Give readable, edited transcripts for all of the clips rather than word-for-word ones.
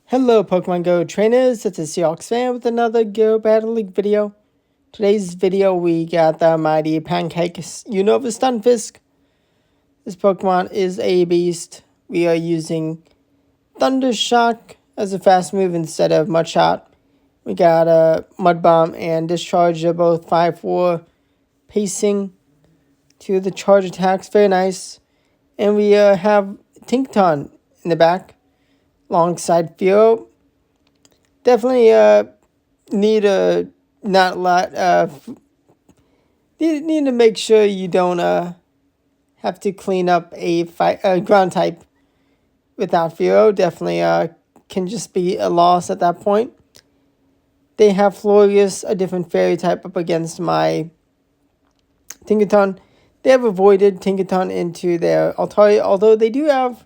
Hello Pokemon Go trainers, it's a Seahawks fan with another Go Battle League video. Today's video we got the mighty Pancake Unova Stunfisk. This Pokemon is a beast. We are using Thunder Shock as a fast move instead of Mud Shot. We got a Mud Bomb and Discharge, are both 5-4 pacing to the charge attacks, very nice. And we have Tinkaton in the back. Alongside Theo. Definitely need a not a lot need to make sure you don't have to clean up a ground type without Theo. Definitely can just be a loss at that point. They have Florius, a different fairy type, up against my Tinkaton. They have avoided Tinkaton into their Altaria, although they do have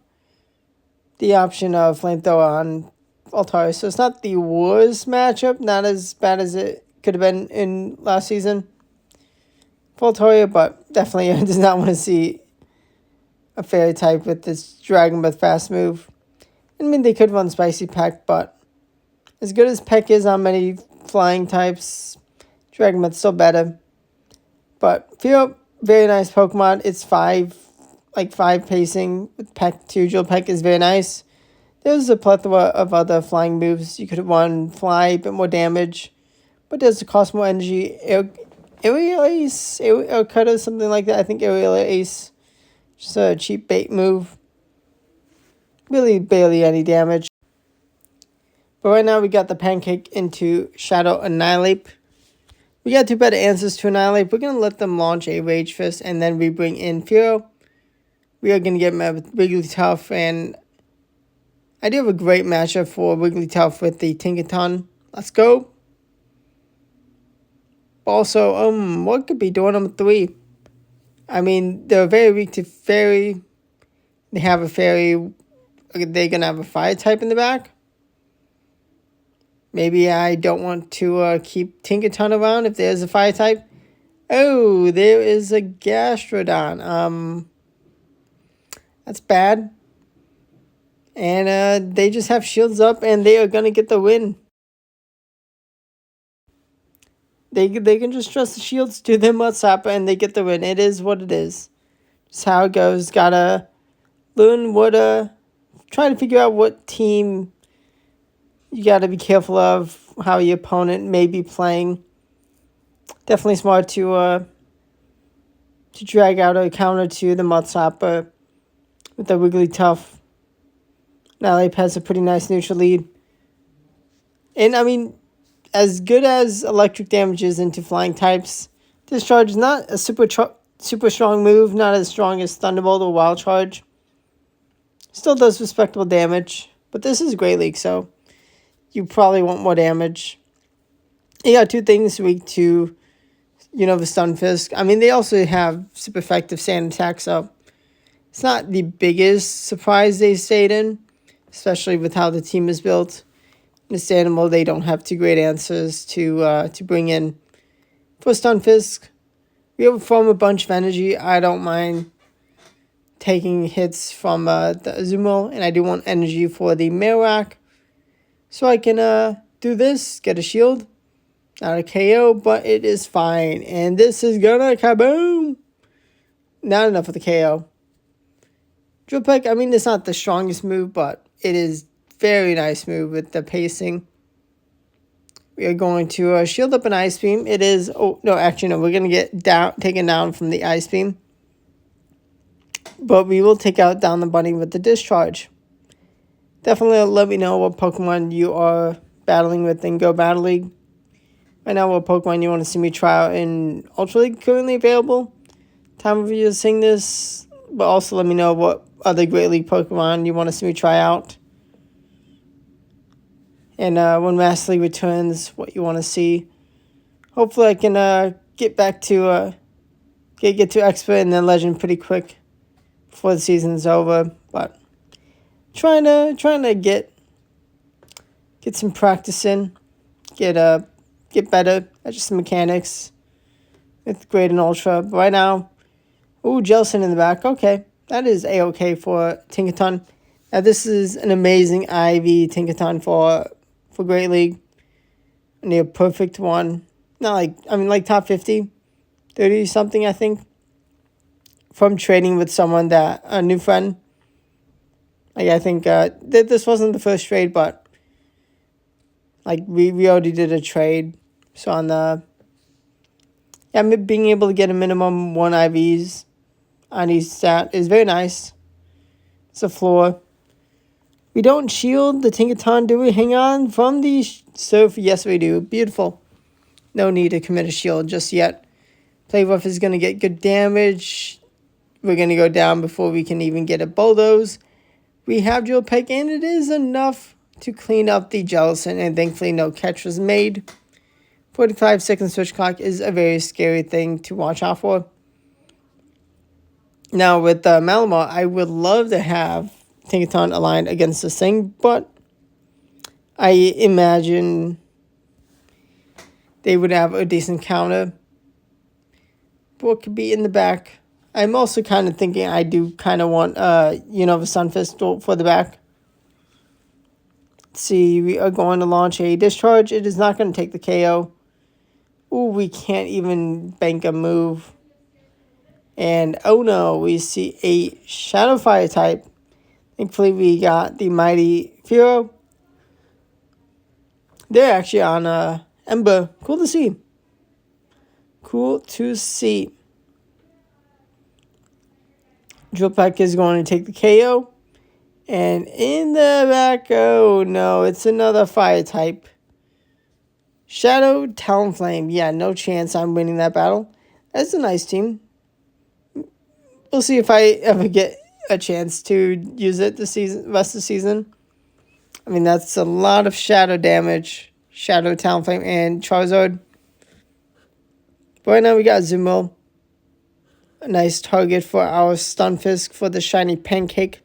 the option of Flamethrower on Altaria. So it's not the worst matchup, not as bad as it could have been in last season for Altaria, but definitely does not want to see a fairy type with this Dragon Breath fast move. I mean, they could run Spicy Peck, but as good as Peck is on many flying types, Dragon Breath's still better. But Theo, very nice Pokemon. It's 5 pacing with Peck too. Drill Peck is very nice. There's a plethora of other flying moves. You could run Fly, a bit more damage, but does cost more energy. Aerial Ace, Air Cutter, something like that. I think Aerial Ace, just a cheap bait move. Really barely any damage. But right now we got the Pancake into Shadow Annihilate. We got 2 better answers to Annihilate. We're going to let them launch a Rage Fist, and then we bring in Furo. We are going to get Wigglytuff, and I do have a great matchup for Wigglytuff with the Tinkaton. Let's go. Also, what could be door number 3? I mean, they're very weak to Fairy. They have a Fairy. They're going to have a Fire type in the back. Maybe I don't want to keep Tinkaton around if there's a Fire type. Oh, there is a Gastrodon. That's bad. And they just have shields up, and they are going to get the win. They can just trust the shields to their Mudsapper, and they get the win. It is what it is. Just how it goes. Gotta learn what try to figure out what team you gotta be careful of, how your opponent may be playing. Definitely smart to drag out a counter to the Mudsapper with the Wigglytuff. Annihilate has a pretty nice neutral lead. And, I mean, as good as electric damage is into flying types, Discharge is not a super strong move, not as strong as Thunderbolt or Wild Charge. Still does respectable damage, but this is Great League, so you probably want more damage. You got 2 things weak to, the Stunfisk. I mean, they also have super effective sand attack, so it's not the biggest surprise they stayed in, especially with how the team is built. Understandable, they don't have 2 great answers to bring in. For Stunfisk, we have from a bunch of energy. I don't mind taking hits from the Azumarill, and I do want energy for the Marowak. So I can do this, get a shield. Not a KO, but it is fine. And this is gonna kaboom! Not enough for the KO. Drill Peck, I mean, it's not the strongest move, but it is very nice move with the pacing. We are going to shield up an Ice Beam. It is, oh, no, actually, no, we're going to get taken down from the Ice Beam. But we will take out down the bunny with the Discharge. Definitely let me know what Pokemon you are battling with in Go Battle League. Right now, what Pokemon you want to see me try out in Ultra League currently available. Time of you seeing this. But also let me know what other Great League Pokemon you want to see me try out. And when Master League returns, what you want to see. Hopefully I can get back to get to Expert and then Legend pretty quick before the season's over. But trying to get some practice in, get better at just the mechanics with Great and Ultra. But right now, ooh, Jelson in the back. Okay, that is A-okay for Tinkaton. Now this is an amazing IV Tinkaton for Great League. And a perfect one. Not like, I mean, like top 50, 30 something, I think. From trading with someone a new friend. Like, I think this wasn't the first trade, but like we already did a trade. So on being able to get a minimum 1 IVs on each stat is very nice. It's a floor. We don't shield the Tinkaton, do we? Hang on from the surf. Yes, we do. Beautiful. No need to commit a shield just yet. Playrough is going to get good damage. We're going to go down before we can even get a bulldoze. We have Drill Peck, and it is enough to clean up the Jellicent, and thankfully no catch was made. 45-second switch clock is a very scary thing to watch out for. Now with Malamar, I would love to have Tinkaton aligned against this thing, but I imagine they would have a decent counter. What could be in the back? I'm also kind of thinking I do kind of want Unova Stunfisk for the back. Let's see, we are going to launch a discharge. It is not going to take the KO. Ooh, we can't even bank a move. And oh no, we see a Shadow Fire type. Thankfully, we got the Mighty Furo. They're actually on Ember. Cool to see. Cool to see. Drill Peck is going to take the KO. And in the back, oh no, it's another fire type. Shadow Talonflame. Yeah, no chance I'm winning that battle. That's a nice team. We'll see if I ever get a chance to use it rest of the season. I mean, that's a lot of shadow damage. Shadow Talonflame and Charizard. But right now we got Zumo. A nice target for our Stunfisk for the shiny Pancake.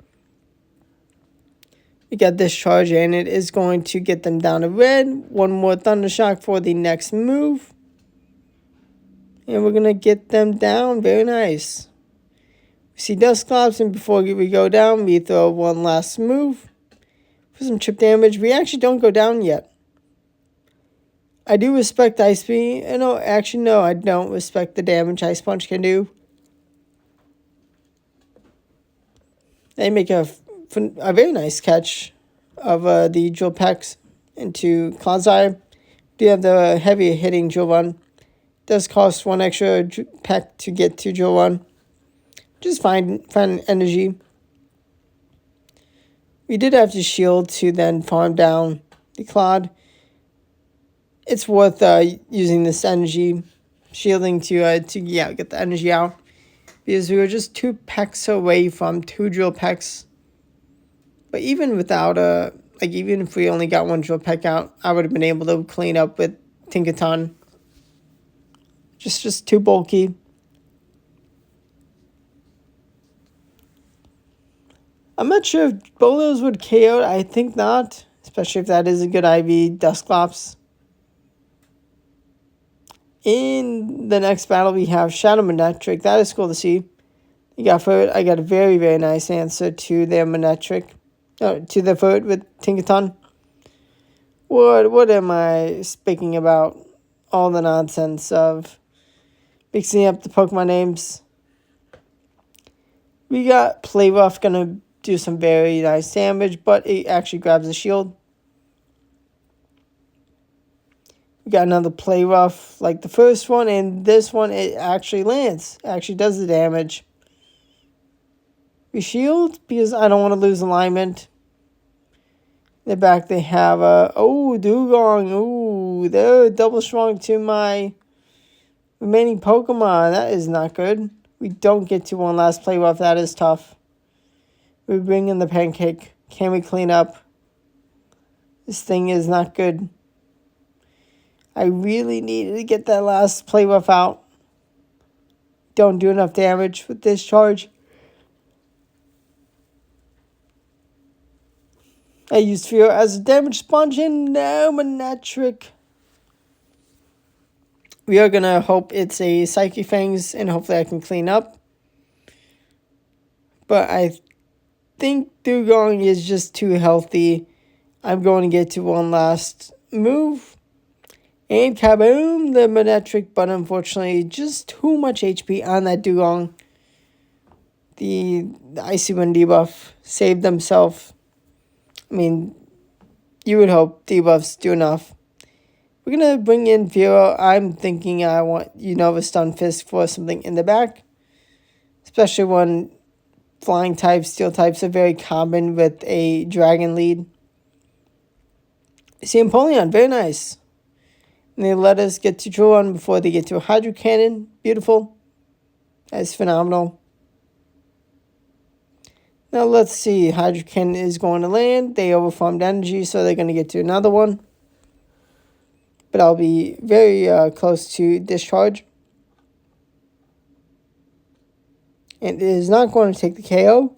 We got this charge, and it is going to get them down to red. One more Thundershock for the next move. And we're going to get them down. Very nice. We see Dusclops, and before we go down, we throw one last move for some chip damage. We actually don't go down yet. I do respect Ice Beam. No, actually, no, I don't respect the damage Ice Punch can do. They make a very nice catch of the Drill Pecks into Clodsire. Do have the heavy hitting Drill Run. Does cost 1 extra Peck to get to Drill Run. Just find energy. We did have to shield to then farm down the Clod. It's worth using this energy shielding to get the energy out. Because we were just 2 Pecks away from 2 Drill Pecks. But even without even if we only got 1 Drill Peck out, I would have been able to clean up with Tinkaton. Just too bulky. I'm not sure if Bolos would KO. I think not. Especially if that is a good IV Dusclops. In the next battle, we have Shadow Manectric. That is cool to see. I got a very, very nice answer to their Manectric. To the Furt with Tinkaton. What am I speaking about? All the nonsense of mixing up the Pokemon names. We got Playrough gonna do some very nice damage, but it actually grabs a shield. We got another Playrough like the first one, and this one it actually lands. It actually does the damage. We shield because I don't want to lose alignment. In the back they have Dugong. Ooh, they're double strong to my remaining Pokemon. That is not good. We don't get to one last Playrough. That is tough. We bring in the Pancake. Can we clean up? This thing is not good. I really needed to get that last Playrough out. Don't do enough damage with this charge. I used Fear as a damage sponge, and now Manectric. We are going to hope it's a Psychic Fangs, and hopefully I can clean up. But I think Dugong is just too healthy. I'm going to get to one last move. And kaboom, the Manectric, but unfortunately just too much HP on that Dugong. The Icy Wind debuff saved themselves. I mean, you would hope debuffs do enough. We're going to bring in Vero. I'm thinking I want Unova Stunfisk for something in the back. Especially when flying types, steel types are very common with a dragon lead. See Empoleon, very nice. And they let us get to draw on before they get to a Hydro Cannon. Beautiful. That's phenomenal. Now let's see. Hydro Cannon is going to land. They overformed energy, so they're going to get to another one. But I'll be very close to discharge. And it is not going to take the KO.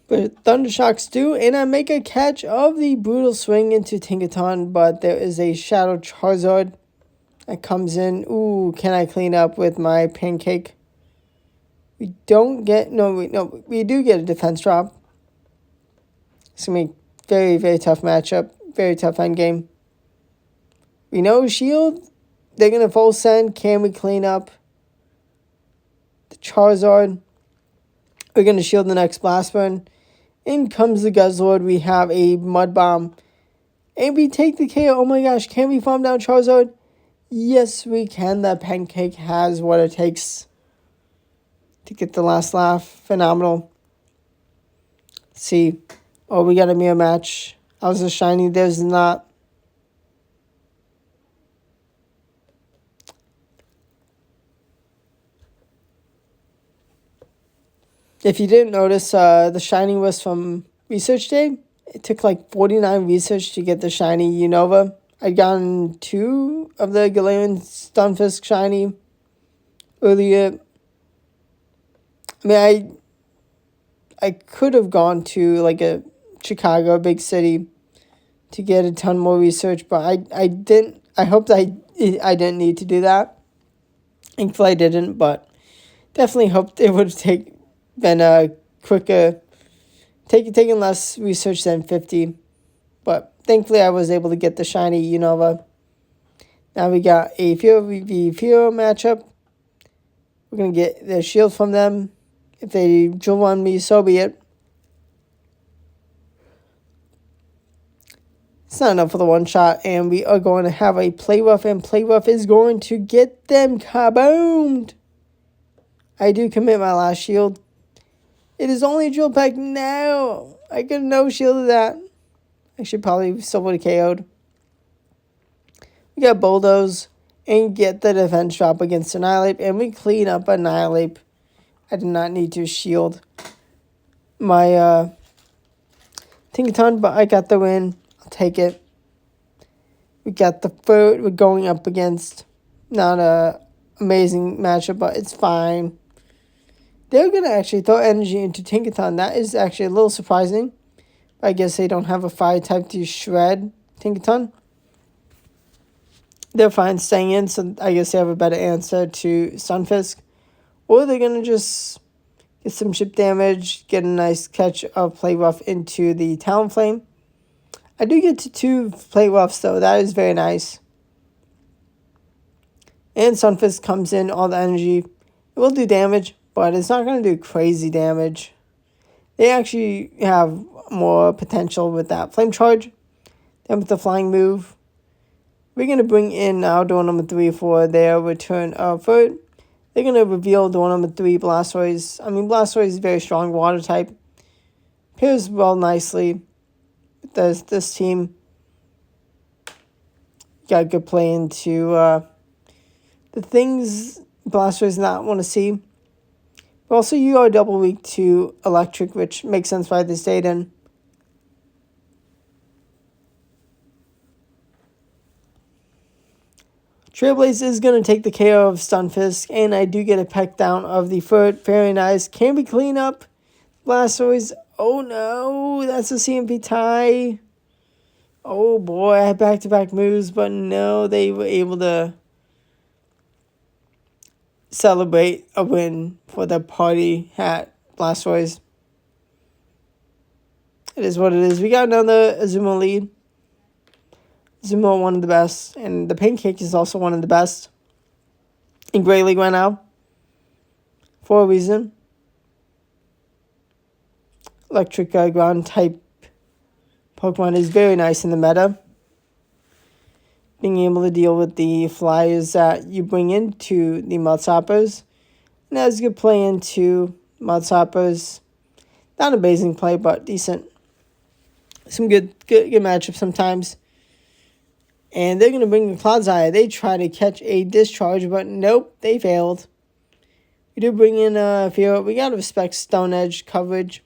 But Thundershocks do, and I make a catch of the Brutal Swing into Tinkaton, but there is a Shadow Charizard that comes in. Ooh, can I clean up with my Pancake? We don't get, we do get a defense drop. It's going to be a very, very tough matchup, very tough end game. We know Shield, they're going to full send. Can we clean up the Charizard? We're going to shield the next Blast Burn. In comes the Guzzlord. We have a Mud Bomb. And we take the KO. Oh my gosh, can we farm down Charizard? Yes, we can. The Pancake has what it takes to get the last laugh. Phenomenal. Let's see. Oh, we got a mirror match. I was a shiny. There's not. If you didn't notice, the shiny was from Research Day. It took like 49 research to get the shiny Unova. I'd gotten 2 of the Galarian Stunfisk shiny earlier. I mean, I could have gone to like a Chicago, big city, to get a ton more research, but I didn't. I hoped I didn't need to do that. Thankfully, I didn't, but definitely hoped it would have been a quicker, taking less research than 50. But thankfully, I was able to get the shiny Unova. Now we got a Furo matchup. We're going to get the shield from them. If they drill on me, so be it. It's not enough for the one shot, and we are going to have a Play Rough, and Play Rough is going to get them kaboomed. I do commit my last shield. It is only a drill pack now. I could no shield that. I should probably still would have KO'd. We got Bulldoze and get the defense drop against Annihilate, and we clean up Annihilate. I did not need to shield my Tinkaton, but I got the win. I'll take it. We got the foot we're going up against. Not a amazing matchup, but it's fine. They're going to actually throw energy into Tinkaton. That is actually a little surprising. I guess they don't have a fire type to shred Tinkaton. They're fine staying in, so I guess they have a better answer to Stunfisk. Or they're going to just get some chip damage, get a nice catch of Play Rough into the Talonflame. I do get to 2 Play Roughs, though. That is very nice. And Stunfisk comes in, all the energy. It will do damage, but it's not going to do crazy damage. They actually have more potential with that Flame Charge than with the Flying move. We're going to bring in our door number 3 for their return of foot. They're going to reveal door number 3, Blastoise. I mean, Blastoise is a very strong water type. Pairs well nicely with this team. Got a good play into the things Blastoise not want to see. But also, you are double weak to Electric, which makes sense why they stayed in. Trailblaze is going to take the KO of Stunfisk, and I do get a peck down of the foot. Very nice. Can we clean up Blastoise? Oh no, that's a CMP tie. Oh boy, I had back-to-back moves, but no, they were able to celebrate a win for the party hat Blastoise. It is what it is. We got another Azumarill lead. Azumarill, one of the best, and the Pancake is also one of the best in Great League right now, for a reason. Electric ground type Pokemon is very nice in the meta. Being able to deal with the flyers that you bring into the Mudsoppers. And as you play into Mudsoppers, not amazing play, but decent. Some good matchups sometimes. And they're going to bring the Clodsire. They try to catch a discharge, but nope, they failed. We do bring in Fear. We got to respect Stone Edge coverage.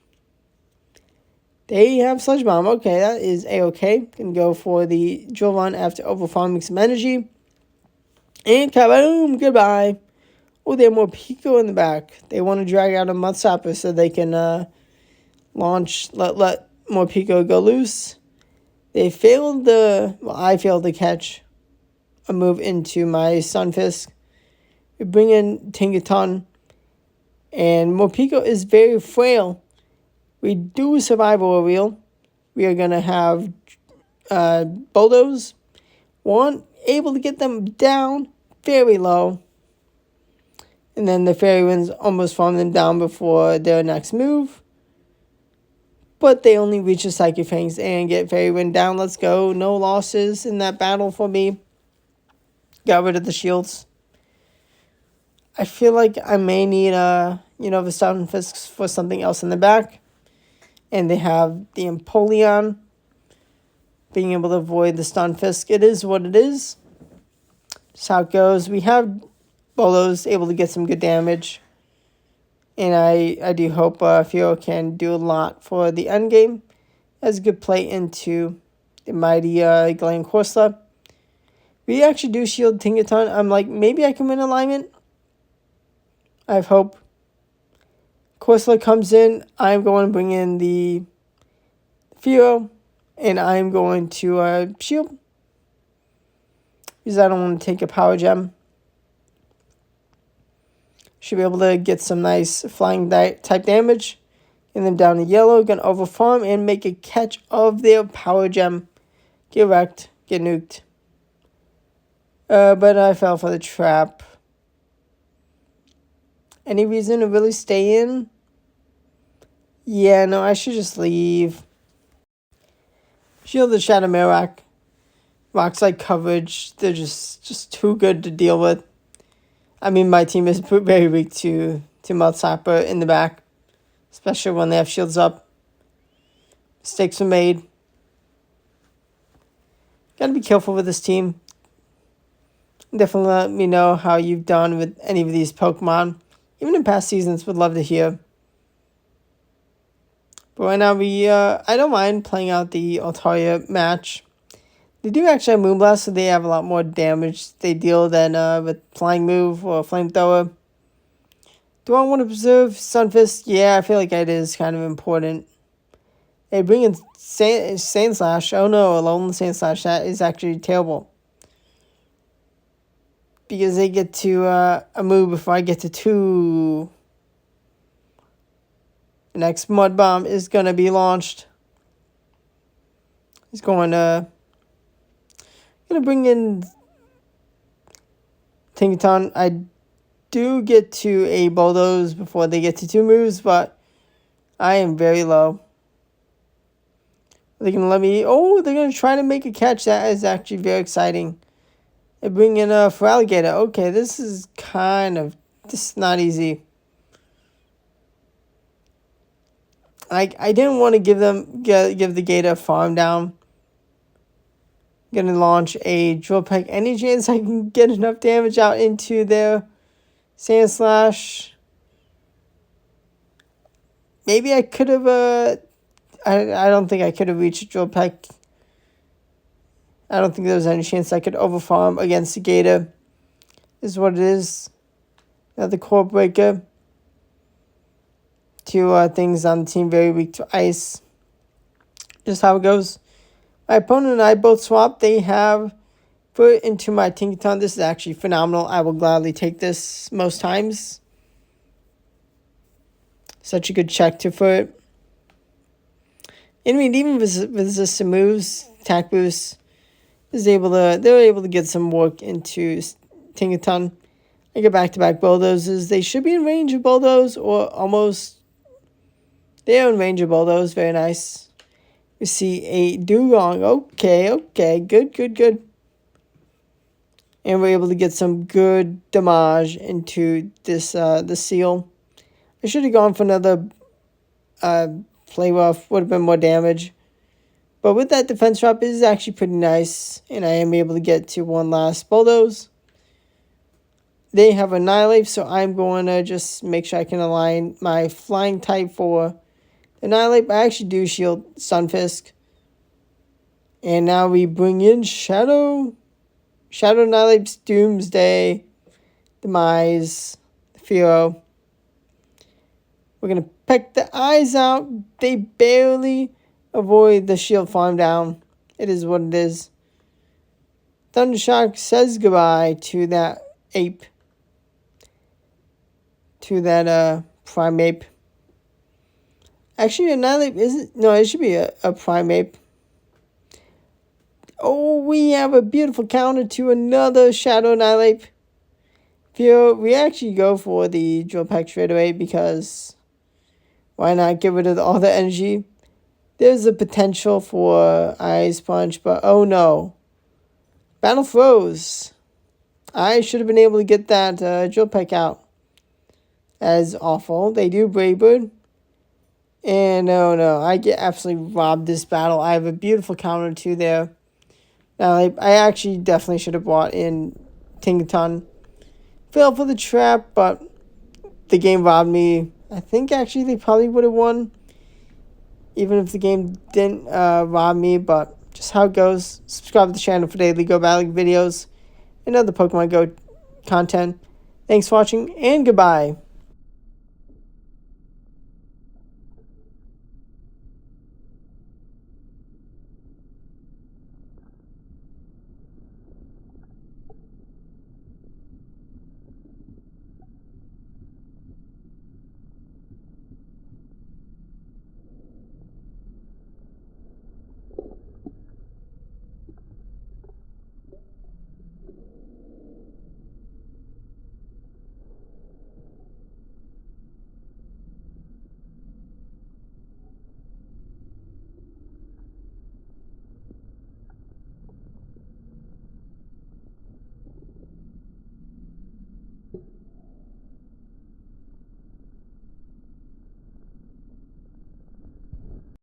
They have Sludge Bomb. Okay, that is A-okay. Can go for the drill run after overfarming some energy. And kaboom, goodbye. Oh, they have more Pico in the back. They want to drag out a Mudstopper so they can let more Pico go loose. They failed I failed to catch a move into my Stunfisk. We bring in Tinkaton. And Morpeko is very frail. We do survival a wheel. We are going to have Bulldoze. One, able to get them down very low. And then the Fairy Winds almost farm them down before their next move. But they only reach the Psychic Fangs and get Fairy Wind down. Let's go. No losses in that battle for me. Got rid of the shields. I feel like I may need the Stunfisk for something else in the back. And they have the Empoleon. Being able to avoid the Stunfisk. It is what it is. That's how it goes. We have Bolos able to get some good damage. And I do hope Fio can do a lot for the end game. As a good play into the mighty Glen Corsola. We actually do shield Tinkaton. I'm like, maybe I can win alignment. I have hope. Corsola comes in. I'm going to bring in the Fio. And I'm going to shield. Because I don't want to take a power gem. Should be able to get some nice flying type damage. Get them down to yellow. Gonna overfarm and make a catch of their power gem. Get wrecked. Get nuked. But I fell for the trap. Any reason to really stay in? Yeah, no, I should just leave. Shield the Shadow Mirak. Rock's like coverage. They're just too good to deal with. I mean, my team is very weak to Mudslapper in the back. Especially when they have shields up. Mistakes were made. Gotta be careful with this team. Definitely let me know how you've done with any of these Pokemon. Even in past seasons, would love to hear. But right now, I don't mind playing out the Altaria match. They do actually have Moonblast, so they have a lot more damage they deal than with Flying Move or Flamethrower. Do I want to preserve Stunfisk? Yeah, I feel like it is kind of important. They bring in Sandslash. Oh no, Alolan Sandslash. That is actually terrible. Because they get to a move before I get to 2. The next Mud Bomb is going to be launched. He's going to bring in Tinkaton. I do get to a Bulldoze before they get to 2 moves, but I am very low. They're going to let me... Oh, they're going to try to make a catch. That is actually very exciting. They bring in a Feraligatr. Okay, this is not easy. I didn't want to give the Gator a farm down. I'm going to launch a Drill Peck. Any chance I can get enough damage out into their Sandslash? Maybe I could have... I don't think I could have reached Drill Peck. I don't think there was any chance I could overfarm against the Gator. This is what it is. Another Core Breaker. 2 things on the team very weak to ice. Just how it goes. My opponent and I both swap. They have Put it into my Tinkaton. This is actually phenomenal. I will gladly take this most times. Such a good check to foot. And I mean, even with some moves, attack boost, they're able to get some work into Tinkaton. I get back-to-back bulldozers. They should be in range of bulldoze or almost. They are in range of bulldoze. Very nice. We see a dugong. Okay, good. And we're able to get some good damage into this the seal. I should have gone for another play rough. Would have been more damage. But with that defense drop, it is actually pretty nice. And I am able to get to one last bulldoze. They have Annihilate, so I'm going to just make sure I can align my flying type for Annihilate. I actually do shield Stunfisk. And now we bring in Shadow. Shadow Annihilates Doomsday, Demise, Firo. We're going to peck the eyes out. They barely avoid the shield farm down. It is what it is. Thundershock says goodbye to that ape. To that prime ape. Actually, Annihilate isn't. No, it should be a prime ape. Oh, we have a beautiful counter to another Shadow Annihilate. We actually go for the Drill Peck straight away because why not get rid of all the energy? There's a potential for Ice Punch, but oh no. Battle froze. I should have been able to get that Drill Peck out. That is awful. They do Brave Bird. And oh no, I get absolutely robbed this battle. I have a beautiful counter to there. Now, I actually definitely should have brought in Tinkaton. Fell for the trap, but the game robbed me. I think actually they probably would have won. Even if the game didn't rob me, but just how it goes. Subscribe to the channel for daily Go battling videos and other Pokemon Go content. Thanks for watching, and goodbye.